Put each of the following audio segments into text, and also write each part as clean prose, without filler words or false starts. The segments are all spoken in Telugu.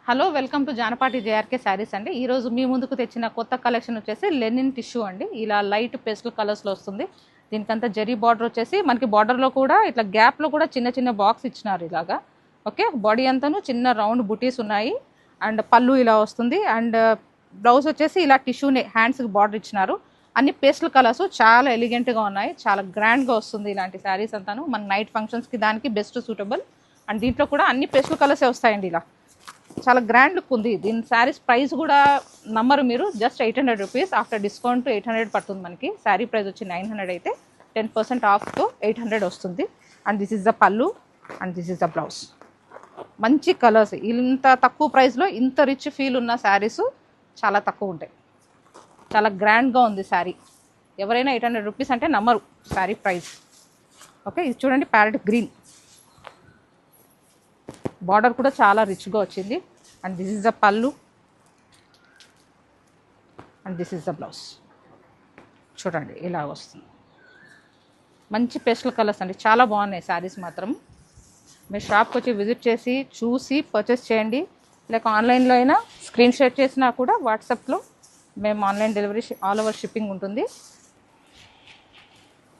Hello welcome to Janapati JRK saris అండి. ఈరోజు మీ ముందుకు తెచ్చిన కొత్త కలెక్షన్ వచ్చేసి లెనిన్ టిష్యూ అండి. ఇలా లైట్ పేస్టల్ కలర్స్లో వస్తుంది. దీనికంతా జరీ బార్డర్ వచ్చేసి మనకి బార్డర్లో కూడా ఇట్లా గ్యాప్లో కూడా చిన్న చిన్న బాక్స్ ఇచ్చినారు ఇలాగా. ఓకే, బాడీ అంతాను చిన్న రౌండ్ బుటీస్ ఉన్నాయి. అండ్ పళ్ళు ఇలా వస్తుంది. అండ్ బ్లౌజ్ వచ్చేసి ఇలా టిష్యూనే హ్యాండ్స్కి బార్డర్ ఇచ్చినారు. అన్ని పేస్టల్ కలర్స్ చాలా ఎలిగెంట్గా ఉన్నాయి. చాలా గ్రాండ్గా వస్తుంది ఇలాంటి శారీస్ అంతాను. మన నైట్ ఫంక్షన్స్కి దానికి బెస్ట్ సూటబుల్. అండ్ దీంట్లో కూడా అన్ని పేస్టల్ కలర్సే వస్తాయండి. ఇలా చాలా గ్రాండ్ లుక్ ఉంది. దీని శారీస్ ప్రైస్ కూడా నమ్మరు మీరు, జస్ట్ 800 రూపీస్. ఆఫ్టర్ డిస్కౌంట్ 800 పడుతుంది మనకి. శారీ ప్రైస్ వచ్చి 900 అయితే 10% ఆఫ్తో 800 వస్తుంది. And this is the pallu and this is the blouse. మంచి కలర్స్. ఇంత తక్కువ ప్రైస్లో ఇంత రిచ్ ఫీల్ ఉన్న శారీస్ చాలా తక్కువ ఉంటాయి. చాలా గ్రాండ్గా ఉంది శారీ. ఎవరైనా 800 రూపీస్ అంటే నమ్మరు శారీ ప్రైస్. ఓకే, ఇది చూడండి ప్యారెట్ గ్రీన్. బార్డర్ కూడా చాలా రిచ్గా వచ్చింది. And this is the pallu and this is the blouse. చూడండి ఇలా వస్తుంది. మంచి పేస్టల్ కలర్స్ అండి, చాలా బాగున్నాయి శారీస్ మాత్రం. మీరు షాప్కి వచ్చి విజిట్ చేసి చూసి పర్చేస్ చేయండి. లేక ఆన్లైన్లో అయినా స్క్రీన్ షాట్ చేసినా కూడా వాట్సాప్లో మేము online delivery all over shipping ఉంటుంది.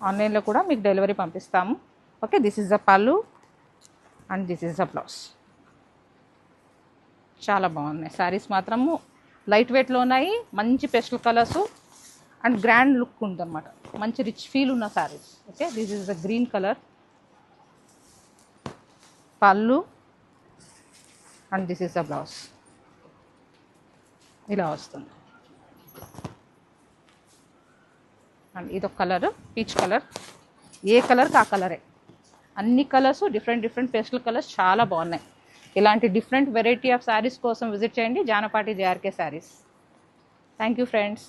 ఆన్లైన్లో కూడా మీకు డెలివరీ పంపిస్తాము. Okay, this is the pallu and this is the blouse. చాలా బాగున్నాయి శారీస్ మాత్రము. లైట్ వెయిట్లో ఉన్నాయి, మంచి pastel colours and grand look ఉందన్నమాట. మంచి రిచ్ ఫీల్ ఉన్న sarees. Okay, this is the green colour, pallu and this is the blouse. ఇలా వస్తుంది. అండ్ ఇదొక కలర్, పీచ్ కలర్. ఏ కలర్కి ఆ కలరే. అన్ని కలర్స్ డిఫరెంట్ పేస్టల్ కలర్స్ చాలా బాగున్నాయి. ఇలాంటి డిఫరెంట్ వెరైటీ ఆఫ్ శారీస్ కోసం విజిట్ చేయండి Janapati JRK saris. Thank you friends.